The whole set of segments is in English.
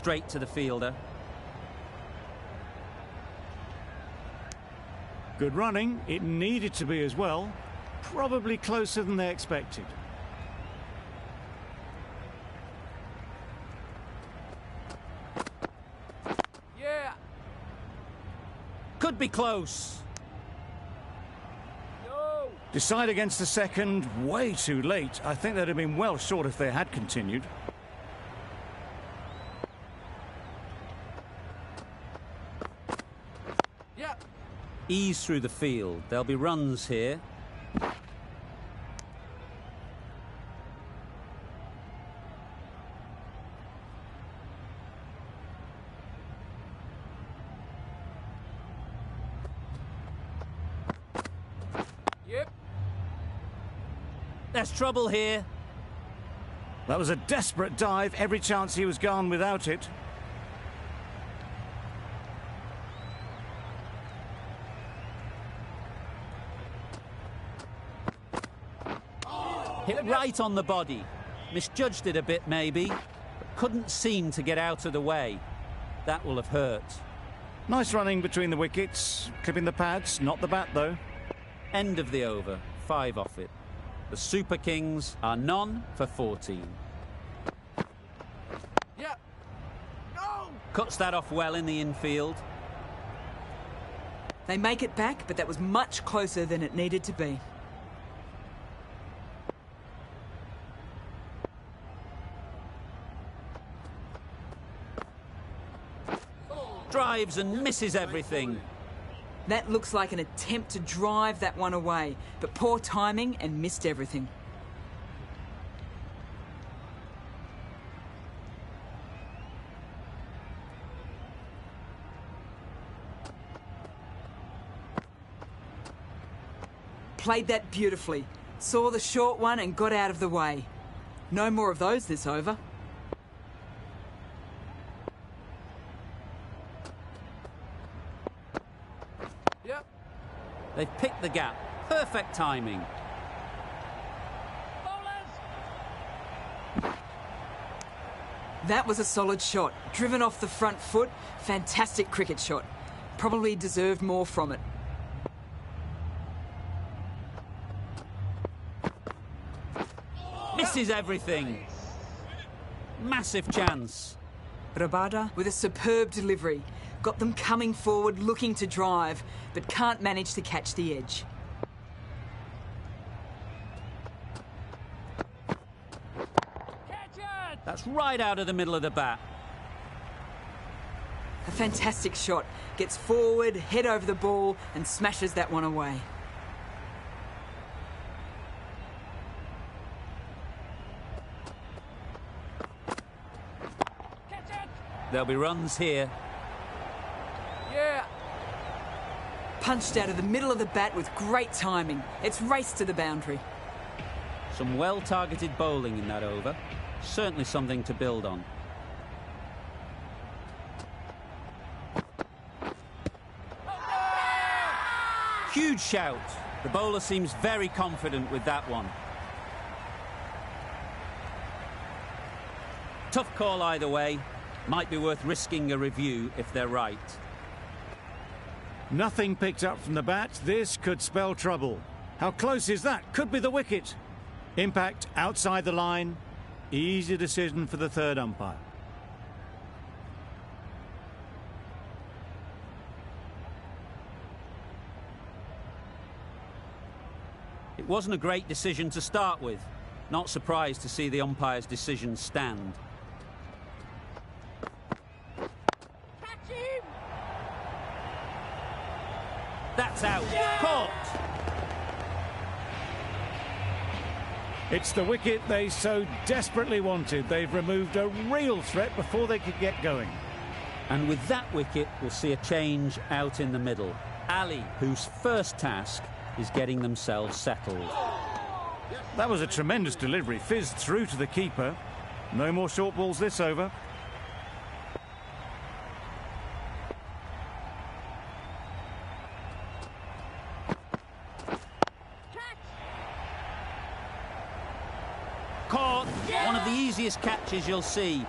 straight to the fielder. Good running. It needed to be as well. Probably closer than they expected. Yeah. Could be close. No. Decide against the second, way too late. I think they'd have been well short if they had continued. Yeah. Ease through the field. There'll be runs here. Yep. There's trouble here. That was a desperate dive. Every chance he was gone without it. Hit right on the body. Misjudged it a bit, maybe, but couldn't seem to get out of the way. That will have hurt. Nice running between the wickets. Clipping the pads, not the bat, though. End of the over. 5 off it. The Super Kings are none for 14. Yeah. No! Cuts that off well in the infield. They make it back, but that was much closer than it needed to be. Drives and misses everything. That looks like an attempt to drive that one away, but poor timing and missed everything. Played that beautifully. Saw the short one and got out of the way. No more of those this over. They've picked the gap. Perfect timing. Bowlers! That was a solid shot. Driven off the front foot. Fantastic cricket shot. Probably deserved more from it. Misses everything. Massive chance. Rabada with a superb delivery. Got them coming forward looking to drive, but can't manage to catch the edge. That's right out of the middle of the bat. A fantastic shot. Gets forward, head over the ball and smashes that one away. There'll be runs here. Yeah. Punched out of the middle of the bat with great timing. It's raced to the boundary. Some well-targeted bowling in that over. Certainly something to build on. Huge shout. The bowler seems very confident with that one. Tough call either way. Might be worth risking a review if they're right. Nothing picked up from the bat. This could spell trouble. How close is that? Could be the wicket. Impact outside the line. Easy decision for the third umpire. It wasn't a great decision to start with. Not surprised to see the umpire's decision stand. That's out. Caught. It's the wicket they so desperately wanted. They've removed a real threat before they could get going. And with that wicket, we'll see a change out in the middle. Ali, whose first task is getting themselves settled. That was a tremendous delivery. Fizzed through to the keeper. No more short balls this over. Caught. One of the easiest catches you'll see.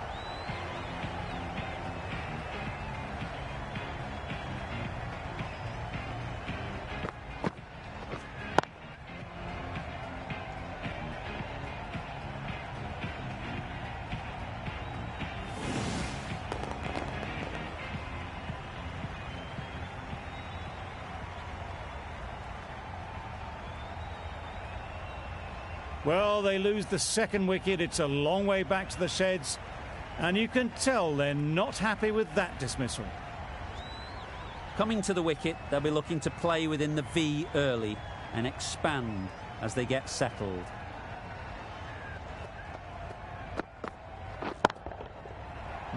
Well, they lose the second wicket. It's a long way back to the sheds, and you can tell they're not happy with that dismissal. Coming to the wicket, they'll be looking to play within the V early and expand as they get settled.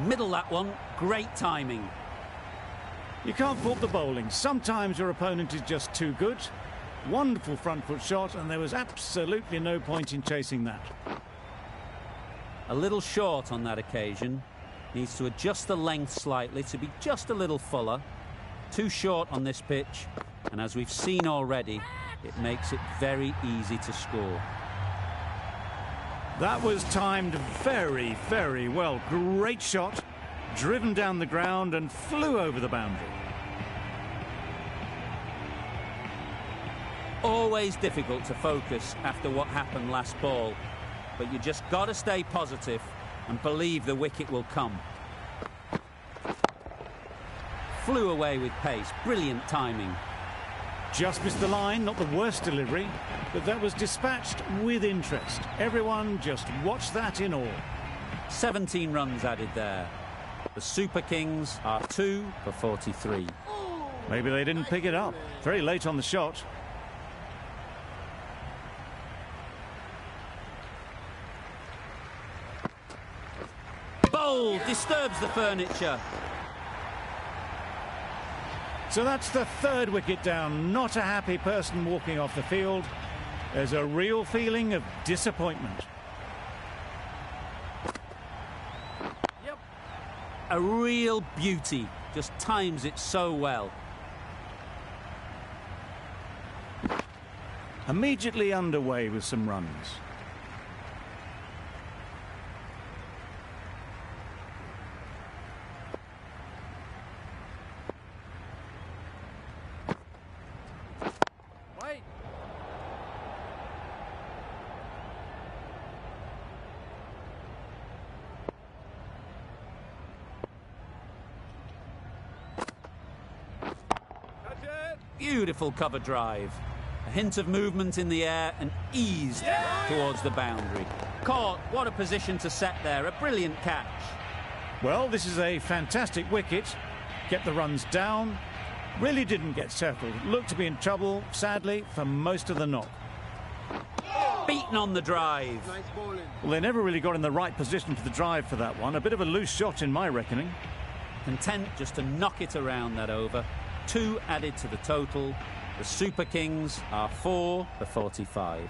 Middle that one, great timing. You can't fault the bowling. Sometimes your opponent is just too good. Wonderful front foot shot, and there was absolutely no point in chasing that. A little short on that occasion. Needs to adjust the length slightly to be just a little fuller. Too short on this pitch, and as we've seen already, it makes it very easy to score. That was timed very, very well. Great shot, driven down the ground and flew over the boundary. Always difficult to focus after what happened last ball, but you just got to stay positive and believe the wicket will come. Flew away with pace, brilliant timing. Just missed the line, not the worst delivery, but that was dispatched with interest. Everyone just watched that in awe. 17 runs added there. The Super Kings are 2 for 43. Maybe they didn't pick it up. Very late on the shot. Bowl disturbs the furniture. So that's the third wicket down. Not a happy person walking off the field. There's a real feeling of disappointment. Yep. A real beauty. Just times it so well. Immediately underway with some runs. Beautiful cover drive. A hint of movement in the air and eased towards the boundary. Caught, what a position to set there. A brilliant catch. Well, this is a fantastic wicket. Kept the runs down. Really didn't get settled. Looked to be in trouble, sadly, for most of the knock. Beaten on the drive. Well, they never really got in the right position for the drive for that one. A bit of a loose shot in my reckoning. Content just to knock it around that over. 2 added to the total. The Super Kings are 4 for 45.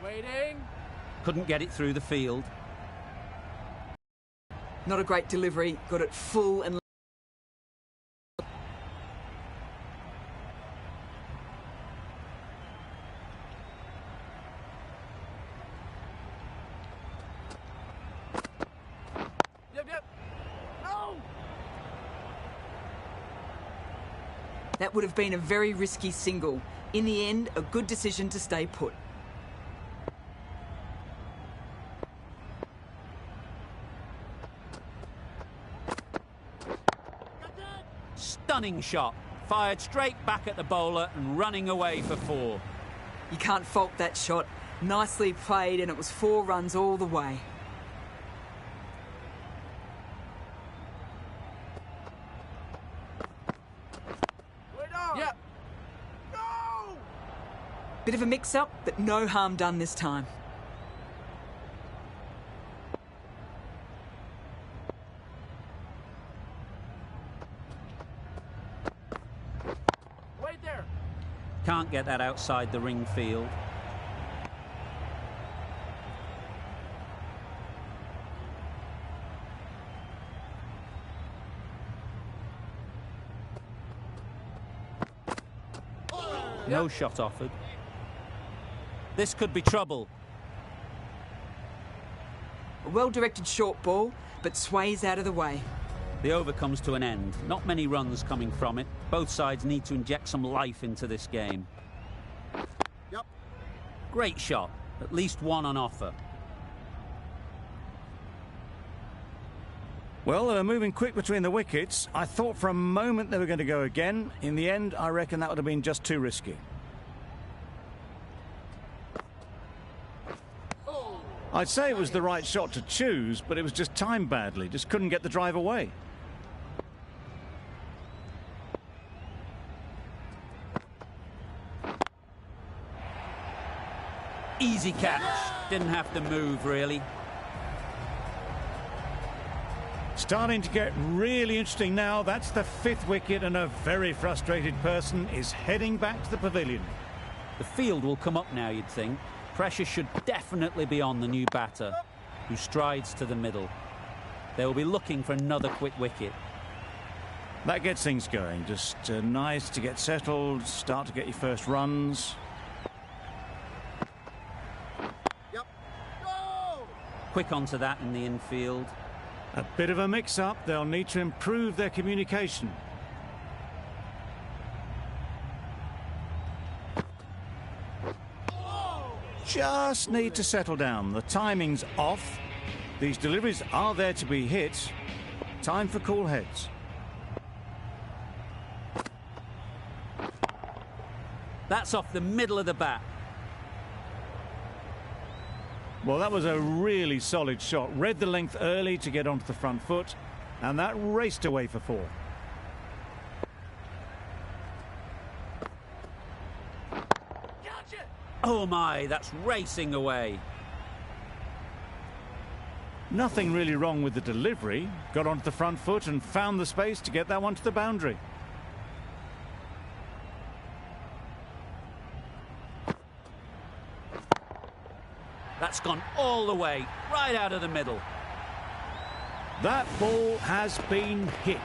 Waiting. Couldn't get it through the field. Not a great delivery, got it full and... That would have been a very risky single. In the end, a good decision to stay put. Stunning shot. Fired straight back at the bowler and running away for 4. You can't fault that shot. Nicely played, and it was 4 runs all the way. Yep. No! Bit of a mix-up, but no harm done this time. Wait there. Can't get that outside the ring field. No shot offered. This could be trouble. A well-directed short ball, but sways out of the way. The over comes to an end. Not many runs coming from it. Both sides need to inject some life into this game. Yep. Great shot. At least 1 on offer. Well, they were moving quick between the wickets. I thought for a moment they were going to go again. In the end, I reckon that would have been just too risky. I'd say it was the right shot to choose, but it was just timed badly. Just couldn't get the drive away. Easy catch. Didn't have to move, really. Starting to get really interesting now. That's the 5th wicket, and a very frustrated person is heading back to the pavilion. The field will come up now, you'd think. Pressure should definitely be on the new batter, who strides to the middle. They will be looking for another quick wicket. That gets things going. Just nice to get settled, start to get your first runs. Yep. Go! Quick onto that in the infield. A bit of a mix-up. They'll need to improve their communication. Just need to settle down. The timing's off. These deliveries are there to be hit. Time for cool heads. That's off the middle of the bat. Well, that was a really solid shot. Read the length early to get onto the front foot, and that raced away for 4. Oh my, that's racing away. Nothing really wrong with the delivery. Got onto the front foot and found the space to get that one to the boundary. That's gone all the way, right out of the middle. That ball has been hit.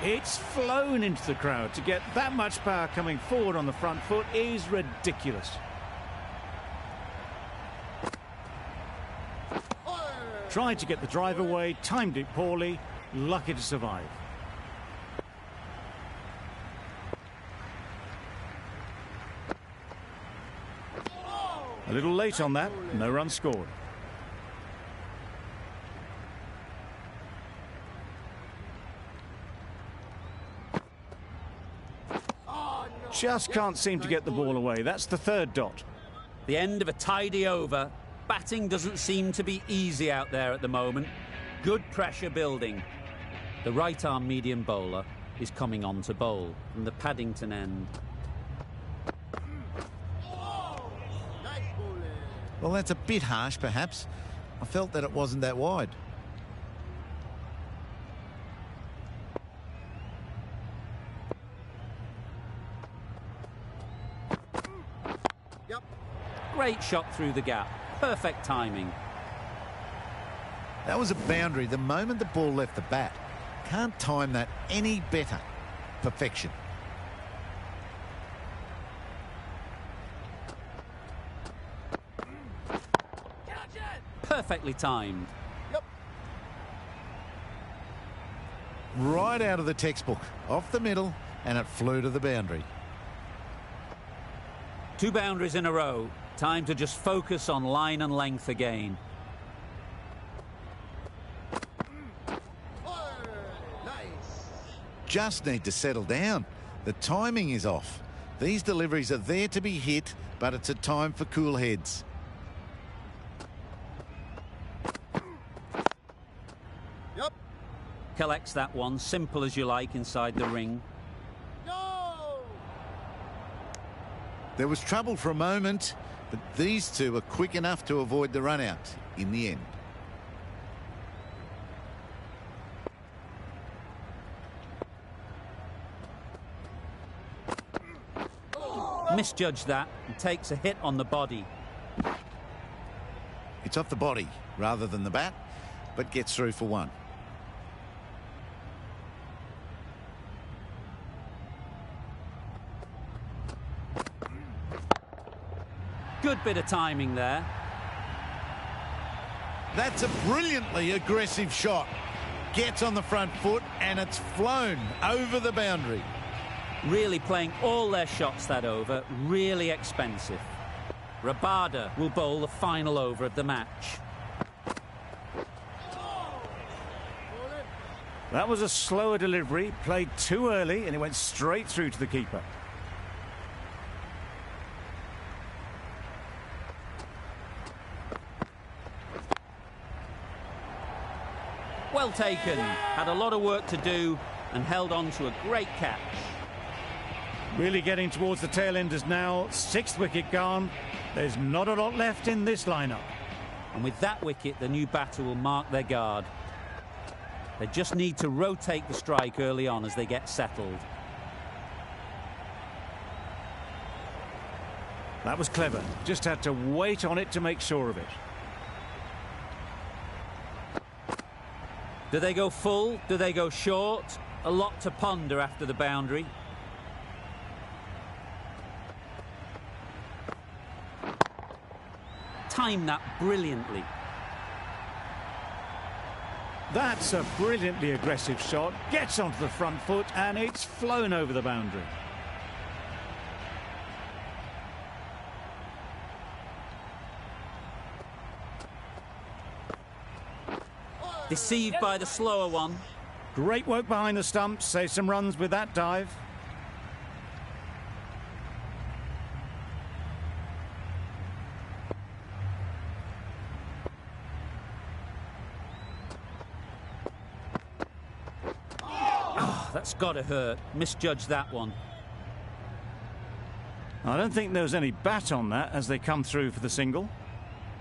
It's flown into the crowd. To get that much power coming forward on the front foot is ridiculous. Tried to get the drive away, timed it poorly, lucky to survive. A little late on that, no run scored. Just can't seem to get the ball away. That's the 3rd dot. The end of a tidy over. Batting doesn't seem to be easy out there at the moment. Good pressure building. The right-arm medium bowler is coming on to bowl from the Paddington end. Well, that's a bit harsh, perhaps. I felt that it wasn't that wide. Yep. Great shot through the gap. Perfect timing. That was a boundary the moment the ball left the bat. Can't time that any better. Perfection. Perfectly timed. Yep. Right out of the textbook. Off the middle, and it flew to the boundary. 2 boundaries in a row. Time to just focus on line and length again. Nice. Just need to settle down. The timing is off. These deliveries are there to be hit, but it's a time for cool heads. Yep. Collects that one, simple as you like, inside the ring. No. There was trouble for a moment, but these two were quick enough to avoid the run-out in the end. Misjudged that and takes a hit on the body. It's off the body rather than the bat, but gets through for 1. Good bit of timing there. That's a brilliantly aggressive shot. Gets on the front foot and it's flown over the boundary. Really playing all their shots that over. Really expensive. Rabada will bowl the final over of the match. That was a slower delivery, played too early, and it went straight through to the keeper. Well taken. Had a lot of work to do and held on to a great catch. Really getting towards the tail enders now. 6th wicket gone. There's not a lot left in this lineup. And with that wicket, the new batter will mark their guard. They just need to rotate the strike early on as they get settled. That was clever. Just had to wait on it to make sure of it. Do they go full? Do they go short? A lot to ponder after the boundary. Time that brilliantly. That's a brilliantly aggressive shot. Gets onto the front foot and it's flown over the boundary. Deceived by the slower one. Great work behind the stumps. Saves some runs with that dive. That's got to hurt. Misjudged that one. I don't think there was any bat on that as they come through for the single.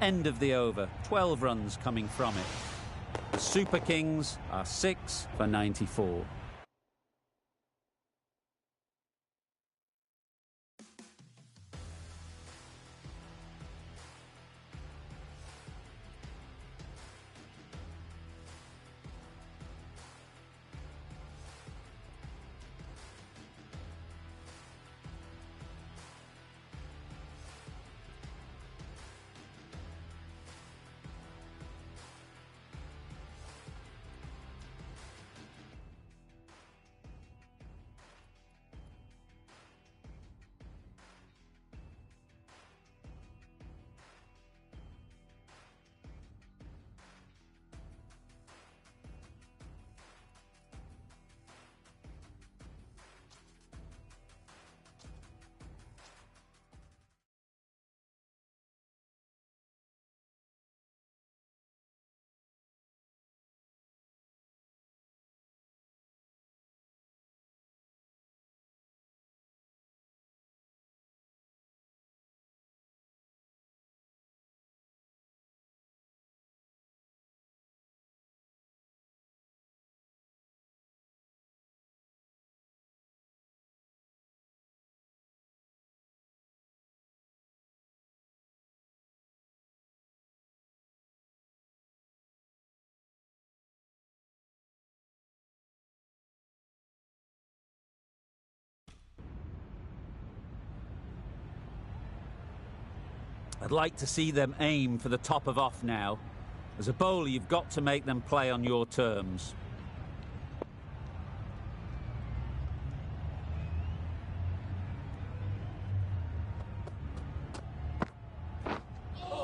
End of the over. 12 runs coming from it. The Super Kings are 6 for 94. I'd like to see them aim for the top of off now. As a bowler, you've got to make them play on your terms.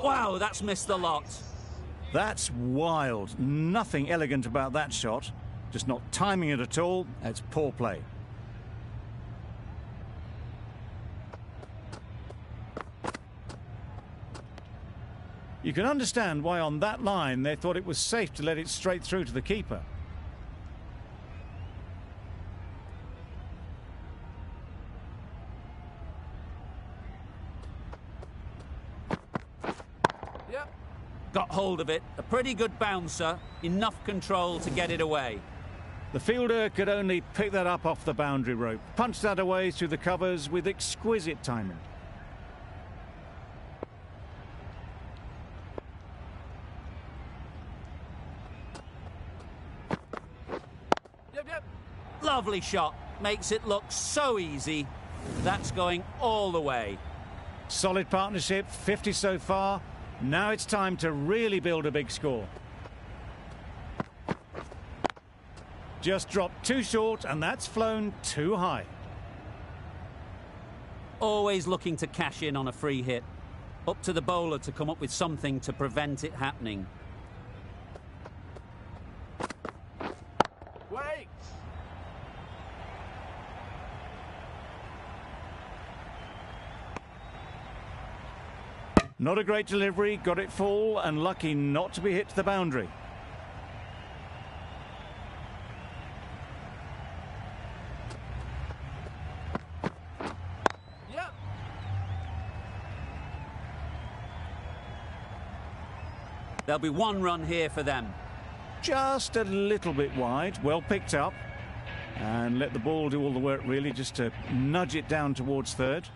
Wow, that's missed a lot. That's wild. Nothing elegant about that shot. Just not timing it at all. It's poor play. You can understand why on that line they thought it was safe to let it straight through to the keeper. Yep. Got hold of it. A pretty good bouncer. Enough control to get it away. The fielder could only pick that up off the boundary rope. Punched that away through the covers with exquisite timing. Lovely shot. Makes it look so easy. That's going all the way. Solid partnership, 50 so far. Now it's time to really build a big score. Just dropped too short and that's flown too high. Always looking to cash in on a free hit. Up to the bowler to come up with something to prevent it happening. Wait! Not a great delivery, got it full and lucky not to be hit to the boundary. There'll be one run here for them. Just a little bit wide, well picked up. And let the ball do all the work, really, just to nudge it down towards third.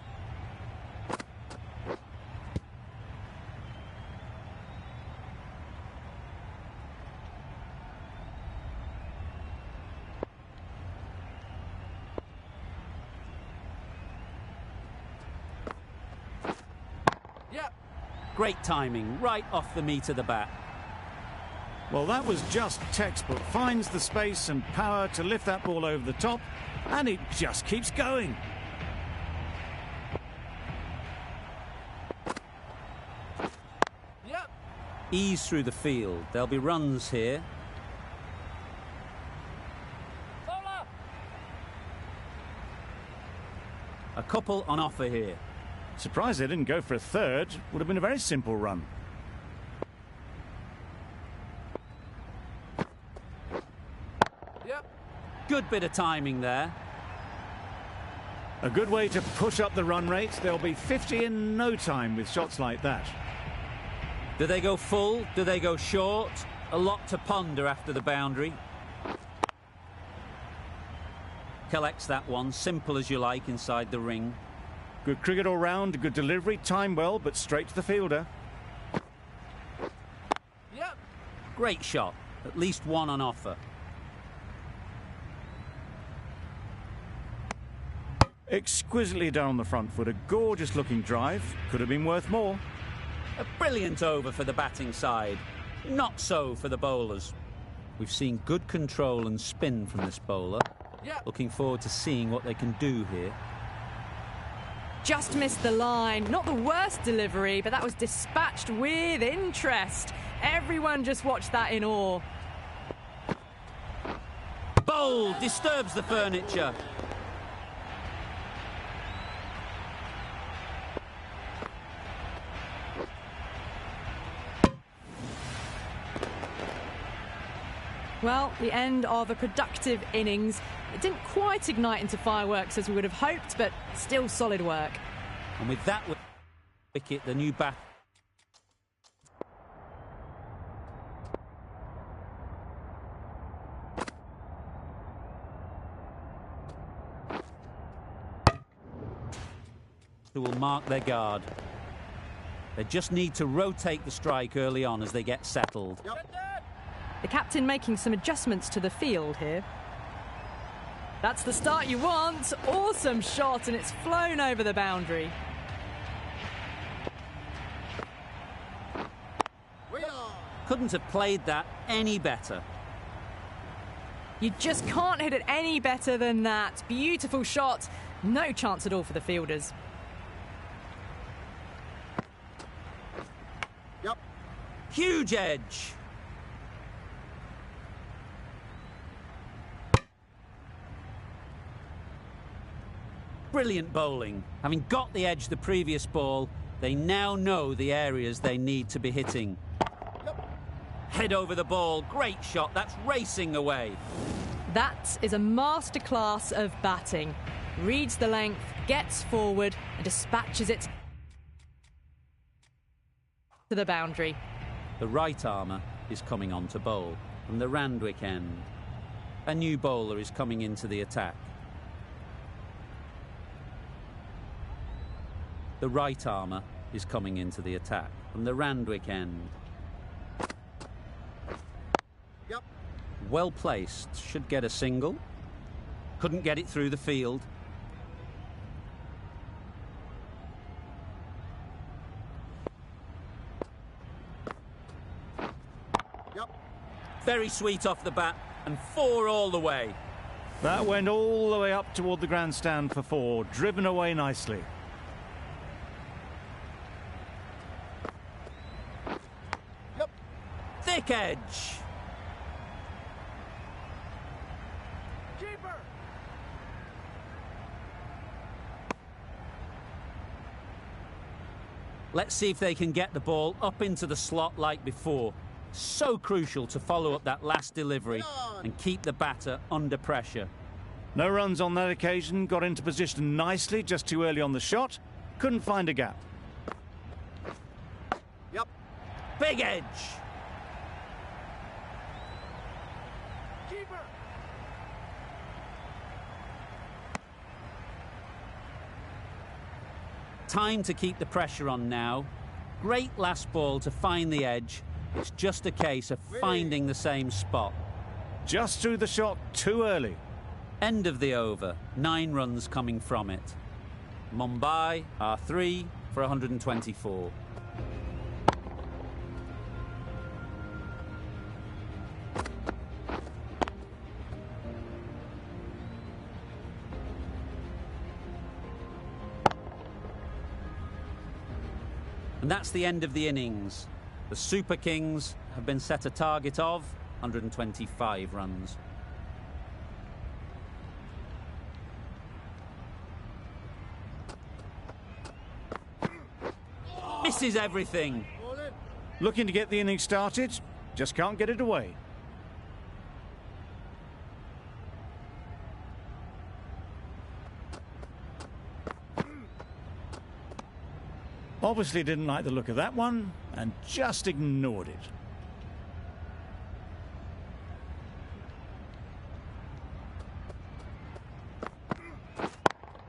Great timing, right off the meat of the bat. Well, that was just textbook. Finds the space and power to lift that ball over the top, and it just keeps going. Ease through the field. There'll be runs here. A couple on offer here. Surprised they didn't go for a third. Would have been a very simple run. Good bit of timing there. A good way to push up the run rate. They'll be 50 in no time with shots like that. Do they go full? Do they go short? A lot to ponder after the boundary. Collects that one, simple as you like, inside the ring. Good cricket all round, good delivery, time well, but straight to the fielder. Great shot, at least one on offer. Exquisitely done on the front foot, a gorgeous looking drive, could have been worth more. A brilliant over for the batting side, not so for the bowlers. We've seen good control and spin from this bowler. Looking forward to seeing what they can do here. Just missed the line. Not the worst delivery, but that was dispatched with interest. Everyone just watched that in awe. Bold, disturbs the furniture. Well, the end of a productive innings. It didn't quite ignite into fireworks as we would have hoped, but still solid work. And with that wicket, the new bat. Who will mark their guard. They just need to rotate the strike early on as they get settled. The captain making some adjustments to the field here. That's the start you want. Awesome shot, and it's flown over the boundary. Couldn't have played that any better. You just can't hit it any better than that. Beautiful shot. No chance at all for the fielders. Huge edge. Brilliant bowling. Having got the edge the previous ball, they now know the areas they need to be hitting. Head over the ball. Great shot. That's racing away. That is a masterclass of batting. Reads the length, gets forward and dispatches it to the boundary. The right armour is coming on to bowl from the Randwick end. A new bowler is coming into the attack. The right armour is coming into the attack from the Randwick end. Well placed, should get a single. Couldn't get it through the field. Very sweet off the bat, and 4 all the way. That went all the way up toward the grandstand for 4, driven away nicely. Thick edge. Keeper. Let's see if they can get the ball up into the slot like before. So crucial to follow up that last delivery and keep the batter under pressure. No runs on that occasion, got into position nicely, just too early on the shot. Couldn't find a gap. Big edge. time to keep the pressure on now. Great last ball to find the edge. It's just a case of finding the same spot. Just threw the shot too early. End of the over. 9 runs coming from it. Mumbai are 3 for 124. And that's the end of the innings. The Super Kings have been set a target of 125 runs. Misses everything. Looking to get the innings started, just can't get it away. Obviously didn't like the look of that one and just ignored it.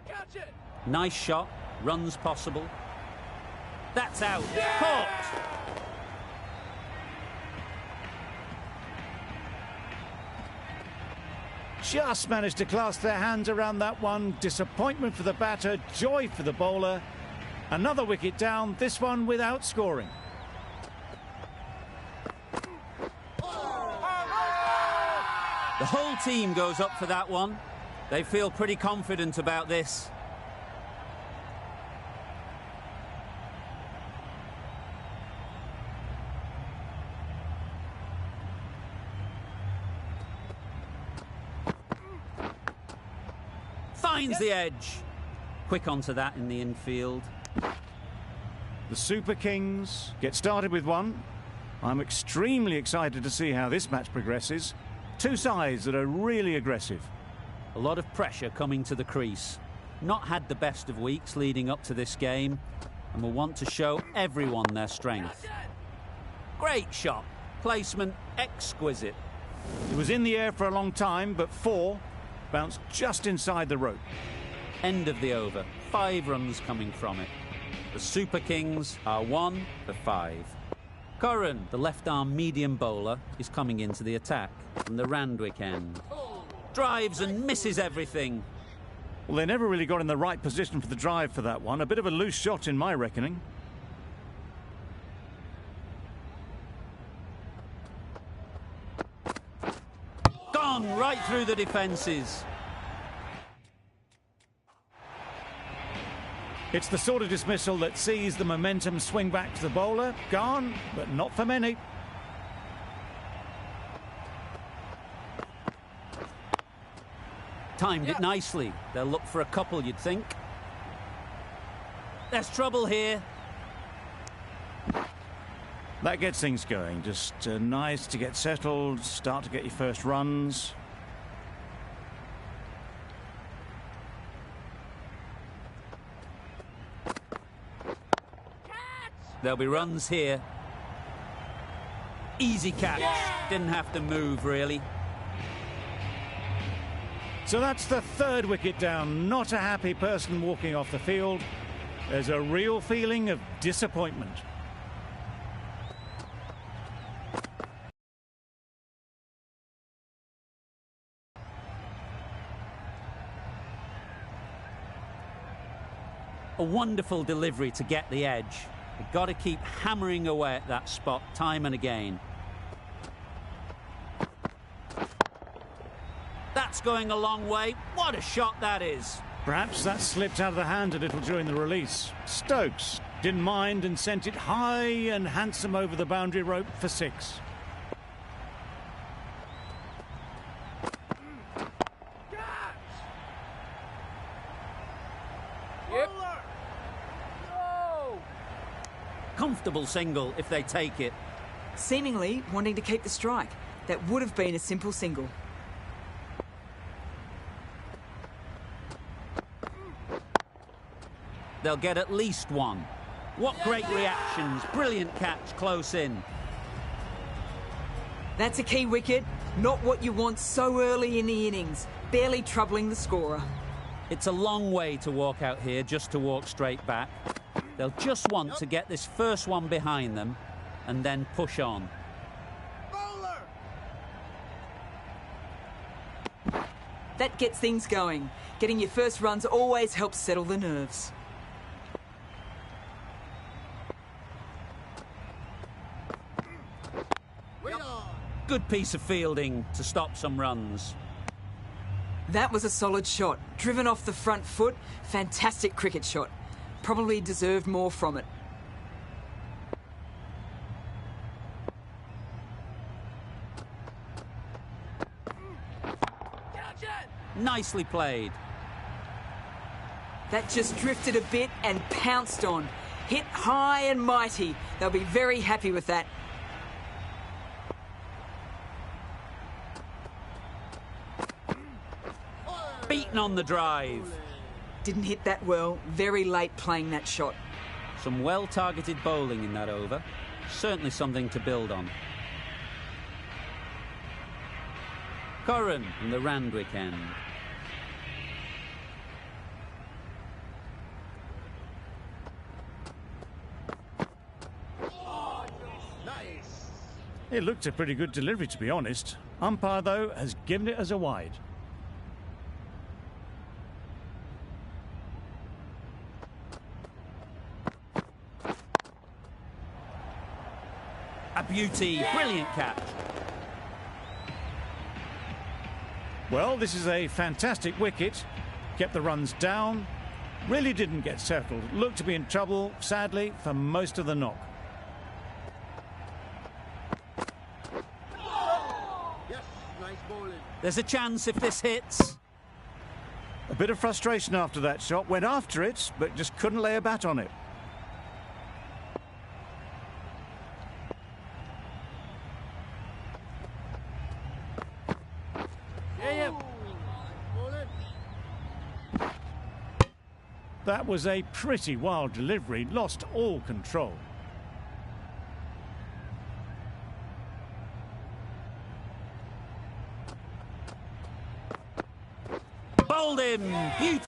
Catch it! Nice shot. Runs possible. That's out. Caught. Just managed to clasp their hands around that one. Disappointment for the batter, joy for the bowler. Another wicket down, this one without scoring. The whole team goes up for that one. They feel pretty confident about this. Finds the edge. Quick onto that in the infield. The Super Kings get started with one. I'm extremely excited to see how this match progresses. Two sides that are really aggressive. A lot of pressure coming to the crease. Not had the best of weeks leading up to this game and will want to show everyone their strength. Great shot. Placement exquisite. It was in the air for a long time, but 4 bounced just inside the rope. End of the over. 5 runs coming from it. The Super Kings are 1 for 5. Curran, the left-arm medium bowler, is coming into the attack from the Randwick end. Drives and misses everything. Well, they never really got in the right position for the drive for that one. A bit of a loose shot in my reckoning. Gone right through the defences. It's the sort of dismissal that sees the momentum swing back to the bowler. Gone, but not for many. Timed it nicely. They'll look for a couple, you'd think. There's trouble here. That gets things going. Just nice to get settled, start to get your first runs. There'll be runs here. Easy catch. Didn't have to move, really. So that's the 3rd wicket down. Not a happy person walking off the field. There's a real feeling of disappointment. A wonderful delivery to get the edge. You've got to keep hammering away at that spot time and again. That's going a long way. What a shot that is. Perhaps that slipped out of the hand a little during the release. Stokes didn't mind and sent it high and handsome over the boundary rope for 6. Comfortable single if they take it. Seemingly wanting to keep the strike. That would have been a simple single. They'll get at least one. What great reactions. Brilliant catch close in. That's a key wicket. Not what you want so early in the innings. Barely troubling the scorer. It's a long way to walk out here just to walk straight back. They'll just want to get this first one behind them and then push on. Bowler! That gets things going. Getting your first runs always helps settle the nerves. Wait on! Good piece of fielding to stop some runs. That was a solid shot. Driven off the front foot. Fantastic cricket shot. Probably deserved more from it. Nicely played. That just drifted a bit and pounced on. Hit high and mighty. They'll be very happy with that. Beaten on the drive. Didn't hit that well. Very late playing that shot. Some well-targeted bowling in that over. Certainly something to build on. Curran from the Randwick end. Nice! It looked a pretty good delivery, to be honest. Umpire, though, has given it as a wide. A beauty. Brilliant catch. Well, this is a fantastic wicket. Kept the runs down. Really didn't get settled. Looked to be in trouble, sadly, for most of the knock. Yes, nice bowling. There's a chance if this hits. A bit of frustration after that shot. Went after it, but just couldn't lay a bat on it. Bowling. That was a pretty wild delivery. Lost all control. Bowled him. Beauty.